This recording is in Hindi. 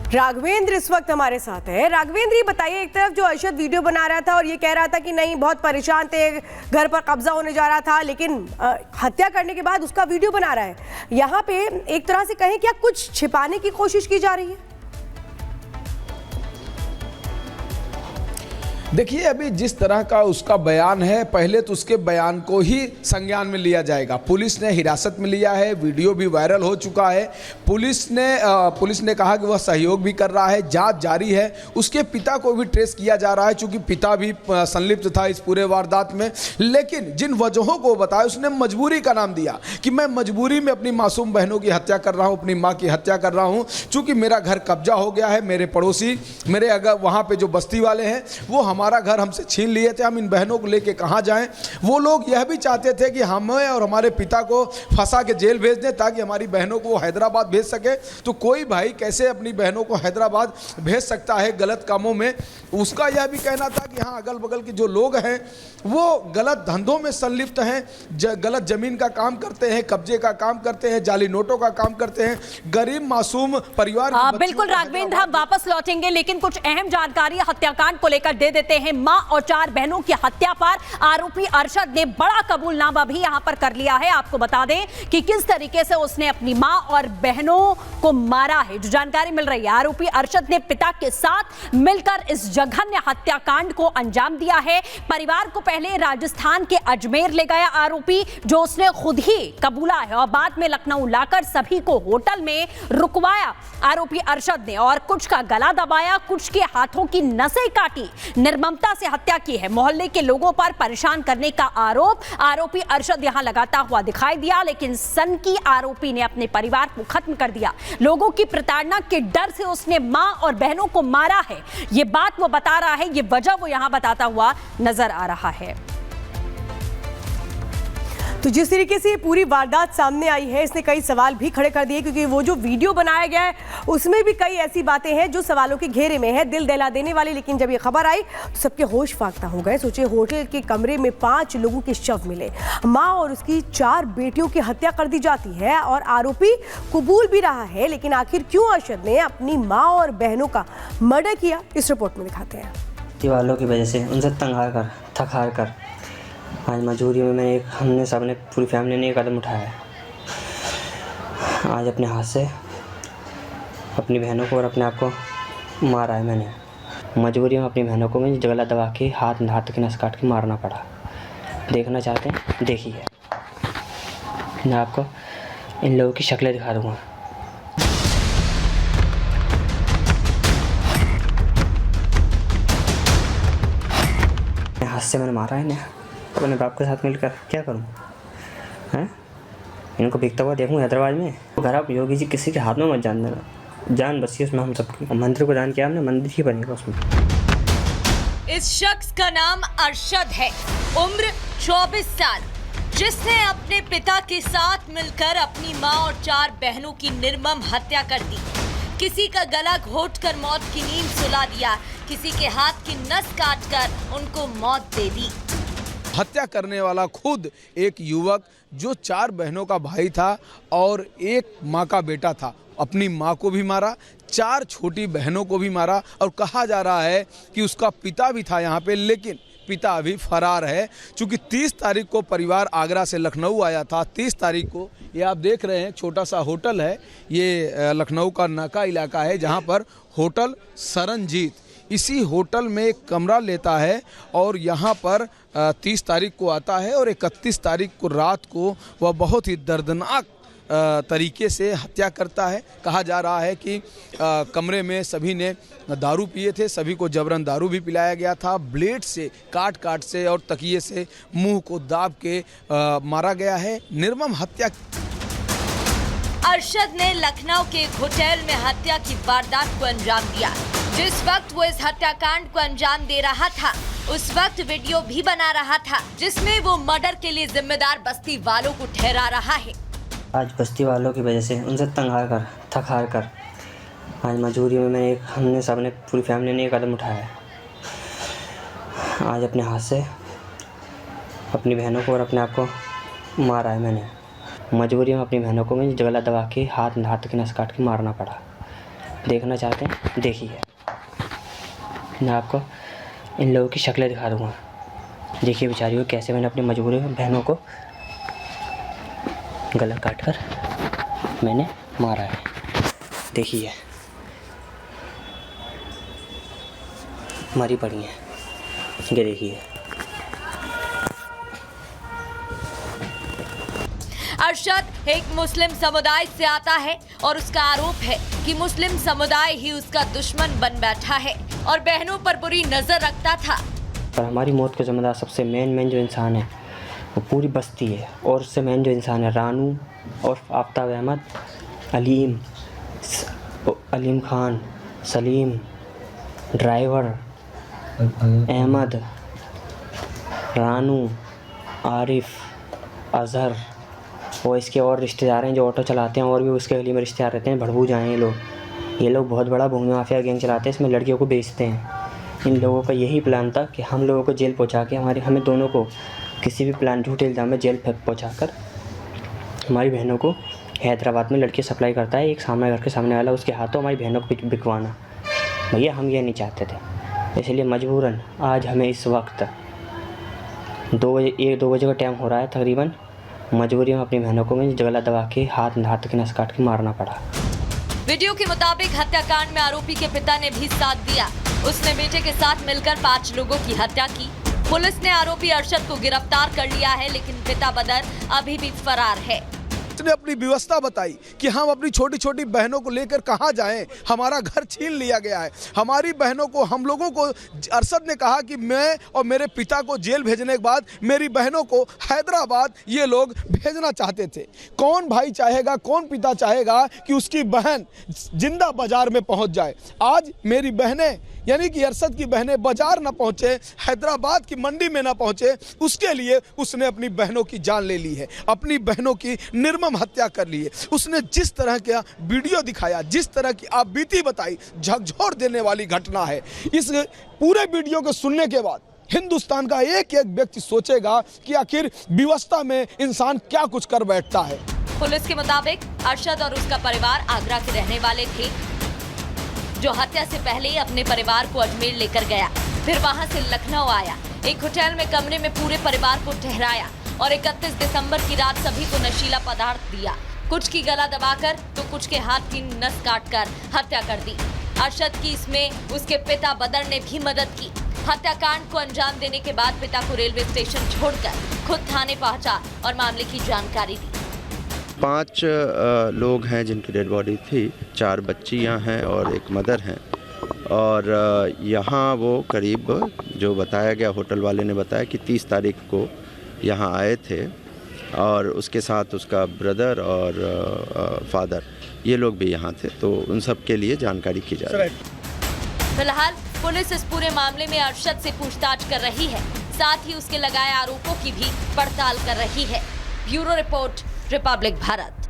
राघवेंद्र इस वक्त हमारे साथ है। राघवेंद्र, ये बताइए, एक तरफ जो अरशद वीडियो बना रहा था और ये कह रहा था कि नहीं बहुत परेशान थे, घर पर कब्जा होने जा रहा था, लेकिन हत्या करने के बाद उसका वीडियो बना रहा है। यहाँ पे एक तरह से कहें क्या कुछ छिपाने की कोशिश की जा रही है? देखिए, अभी जिस तरह का उसका बयान है, पहले तो उसके बयान को ही संज्ञान में लिया जाएगा। पुलिस ने हिरासत में लिया है, वीडियो भी वायरल हो चुका है। पुलिस ने कहा कि वह सहयोग भी कर रहा है, जांच जारी है। उसके पिता को भी ट्रेस किया जा रहा है, चूंकि पिता भी संलिप्त था इस पूरे वारदात में। लेकिन जिन वजहों को बताया, उसने मजबूरी का नाम दिया कि मैं मजबूरी में अपनी मासूम बहनों की हत्या कर रहा हूँ, अपनी माँ की हत्या कर रहा हूँ, चूँकि मेरा घर कब्जा हो गया है। मेरे पड़ोसी, मेरे अगर वहाँ पर जो बस्ती वाले हैं, वो हमारा घर हमसे छीन लिए थे। हम इन बहनों को लेके कहाँ जाएं? वो लोग यह भी चाहते थे कि हमें और हमारे पिता को फंसा के जेल भेज दें, ताकि हमारी बहनों को हैदराबाद भेज सके। तो कोई भाई कैसे अपनी बहनों को हैदराबाद भेज सकता है गलत कामों में? उसका यह भी कहना था कि हाँ, अगल बगल के जो लोग हैं वो गलत धंधों में संलिप्त हैं, गलत जमीन का काम करते हैं, कब्जे का काम करते हैं, जाली नोटों का काम करते हैं, गरीब मासूम परिवार। बिल्कुल राघवेंद्र, हम वापस लौटेंगे, लेकिन कुछ अहम जानकारी हत्याकांड को लेकर दे देते हैं। मां और 4 बहनों की हत्या पर आरोपी अरशद ने बड़ा कबूलनामा भी यहां पर कर लिया है। आपको बता दें कि किस तरीके से उसने अपनी मां और बहनों को मारा है। जो जानकारी मिल रही है, आरोपी अरशद ने पिता के साथ मिलकर इस जघन्य हत्याकांड को अंजाम दिया है। परिवार को पहले राजस्थान के अजमेर ले गया आरोपी, जो उसने खुद ही कबूला है, और बाद में लखनऊ लाकर सभी को होटल में रुकवाया आरोपी अरशद ने, और कुछ का गला दबाया, कुछ के हाथों की नसें काटी, निर्ममता से हत्या की है। मोहल्ले के लोगों पर परेशान करने का आरोप आरोपी अरशद यहां लगाता हुआ दिखाई दिया, लेकिन सनकी आरोपी ने अपने परिवार को खत्म कर दिया। लोगों की प्रताड़ना के डर से उसने मां और बहनों को मारा है। यह बात वो बता रहा है, यह वजह वो यहां बताता हुआ नजर आ रहा है। तो जिस तरीके से ये पूरी वारदात सामने आई है, इसने कई सवाल भी खड़े कर दिए, क्योंकि वो जो वीडियो बनाया गया है उसमें भी कई ऐसी बातें हैं जो सवालों के घेरे में है, दिल दहला देने वाली। लेकिन जब ये खबर आई तो सबके होश फाख्ता हो गए। सोचिए, होटल के कमरे में 5 लोगों के शव मिले, माँ और उसकी 4 बेटियों की हत्या कर दी जाती है, और आरोपी कबूल भी रहा है। लेकिन आखिर क्यों अरशद ने अपनी माँ और बहनों का मर्डर किया, इस रिपोर्ट में दिखाते हैं। वालों की वजह से उनसे तंग हार थक हार कर आज मजबूरी में हमने सबने पूरी फैमिली ने एक कदम उठाया है। आज अपने हाथ से अपनी बहनों को और अपने आप को मारा है मैंने। मजबूरी में अपनी बहनों को मैं गला दबा के हाथ की नस काट के मारना पड़ा। देखना चाहते हैं, देखिए, मैं आपको इन लोगों की शक्लें दिखा दूँगा। हाथ से मैंने मारा है इन्हें, अपने बाप के साथ मिलकर क्या करूं? हैं? इनको बिकता हुआ देखूं हैदराबाद में। घर आप योगी जी किसी के हाथ में मत जान देना, जान बसी उसमें हम सबकी। मंदिर को दान किया हमने, मंदिर ही बनेगा उसमें। इस शख्स का नाम अरशद है, उम्र 24 साल, जिसने अपने पिता के साथ मिलकर अपनी मां और 4 बहनों की निर्मम हत्या कर दी। किसी का गला घोंटकर मौत की नींद सुला दिया, किसी के हाथ की नस काटकर उनको मौत दे दी। हत्या करने वाला खुद एक युवक जो 4 बहनों का भाई था और एक माँ का बेटा था, अपनी माँ को भी मारा, 4 छोटी बहनों को भी मारा, और कहा जा रहा है कि उसका पिता भी था यहाँ पे, लेकिन पिता अभी फरार है। चूँकि 30 तारीख को परिवार आगरा से लखनऊ आया था। 30 तारीख को, ये आप देख रहे हैं छोटा सा होटल है, ये लखनऊ का नाका इलाका है, जहाँ पर होटल सरनजीत, इसी होटल में एक कमरा लेता है, और यहाँ पर 30 तारीख को आता है, और 31 तारीख को रात को वह बहुत ही दर्दनाक तरीके से हत्या करता है। कहा जा रहा है कि कमरे में सभी ने दारू पिए थे, सभी को जबरन दारू भी पिलाया गया था। ब्लेड से काट से और तकिए से मुंह को दाब के मारा गया है। निर्मम हत्या। अरशद ने लखनऊ के एक होटल में हत्या की वारदात को अंजाम दिया। जिस वक्त वो इस हत्याकांड को अंजाम दे रहा था, उस वक्त वीडियो भी बना रहा था, जिसमें वो मर्डर के लिए जिम्मेदार बस्ती वालों को ठहरा रहा है। आज बस्ती वालों की वजह से उनसे तंग थक हार कर आज मजबूरी में हमने सबने पूरी फैमिली ने एक कदम उठाया है। आज अपने हाथ से अपनी बहनों को और अपने आप को मारा है मैंने। मजबूरी में अपनी बहनों को मैं गला दबा के हाथ की नस काट के मारना पड़ा। देखना चाहते हैं देखिए, मैं आपको इन लोगों की शक्लें दिखा दूँगा। देखिए बेचारियों कैसे मैंने अपनी मजबूरी में बहनों को गला काट कर मैंने मारा है। देखिए मरी पड़ी हैं, ये देखिए। अरशद एक मुस्लिम समुदाय से आता है और उसका आरोप है कि मुस्लिम समुदाय ही उसका दुश्मन बन बैठा है और बहनों पर बुरी नजर रखता था। पर हमारी मौत का जिम्मेदार सबसे मेन जो इंसान है वो पूरी बस्ती है, और उससे मेन जो इंसान है रानू और आफ्ताब अहमद, अलीम खान, सलीम, ड्राइवर अहमद, रानू, आरिफ, अजहर और इसके और रिश्तेदार हैं जो ऑटो चलाते हैं, और भी उसके गली में रिश्तेदार रहते हैं। भड़बूजा हैं ये लोग बहुत बड़ा भूमि माफिया गैंग चलाते हैं, इसमें लड़कियों को बेचते हैं। इन लोगों का यही प्लान था कि हम लोगों को जेल पहुंचा के हमें दोनों को किसी भी प्लान झूठे इल्ज़ाम में जेल पहुंचा कर हमारी बहनों को हैदराबाद में लड़के सप्लाई करता है एक सामने घर के सामने वाला, उसके हाथों हमारी बहनों को बिकवाना। भैया हम ये नहीं चाहते थे, इसलिए मजबूरन आज हमें इस वक्त 1-2 बजे का टाइम हो रहा है तकरीबन, मजबूरी में अपनी बहनों को गला दबा के हाथ के नस काट के मारना पड़ा। वीडियो के मुताबिक हत्याकांड में आरोपी के पिता ने भी साथ दिया। उसने बेटे के साथ मिलकर 5 लोगों की हत्या की। पुलिस ने आरोपी अरशद को गिरफ्तार कर लिया है, लेकिन पिता बदर अभी भी फरार है। उसने अपनी व्यवस्था बताई कि हम अपनी छोटी छोटी बहनों को लेकर कहाँ जाएं, हमारा घर छीन लिया गया है। हमारी बहनों को, हम लोगों को अरशद ने कहा कि मैं और मेरे पिता को जेल भेजने के बाद मेरी बहनों को हैदराबाद ये लोग भेजना चाहते थे। कौन भाई चाहेगा, कौन पिता चाहेगा कि उसकी बहन जिंदा बाजार में पहुंच जाए। आज मेरी बहनें यानी कि अरशद की बहनें बाजार ना पहुंचे, हैदराबाद की मंडी में ना पहुंचे, उसके लिए उसने अपनी बहनों की जान ले ली है, अपनी बहनों की निर्मम हत्या कर ली है। उसने जिस तरह का वीडियो दिखाया, जिस तरह की आप बीती बताई, झकझोर देने वाली घटना है। इस पूरे वीडियो को सुनने के बाद हिंदुस्तान का एक एक व्यक्ति सोचेगा कि आखिर व्यवस्था में इंसान क्या कुछ कर बैठता है। पुलिस के मुताबिक अरशद और उसका परिवार आगरा के रहने वाले थे, जो हत्या से पहले ही अपने परिवार को अजमेर लेकर गया, फिर वहां से लखनऊ आया, एक होटल में कमरे में पूरे परिवार को ठहराया और 31 दिसंबर की रात सभी को नशीला पदार्थ दिया। कुछ की गला दबाकर तो कुछ के हाथ की नस काटकर हत्या कर दी। अरशद की इसमें उसके पिता बदर ने भी मदद की। हत्याकांड को अंजाम देने के बाद पिता को रेलवे स्टेशन छोड़कर खुद थाने पहुंचा और मामले की जानकारी दी। 5 लोग हैं जिनकी डेड बॉडी थी, 4 बच्चियां हैं और एक मदर हैं। और यहाँ वो करीब जो बताया गया, होटल वाले ने बताया कि 30 तारीख को यहाँ आए थे और उसके साथ उसका ब्रदर और फादर, ये लोग भी यहाँ थे। तो उन सब के लिए जानकारी की जा रही है। फिलहाल पुलिस इस पूरे मामले में अरशद से पूछताछ कर रही है, साथ ही उसके लगाए आरोपों की भी पड़ताल कर रही है। Bureau report, Republic Bharat.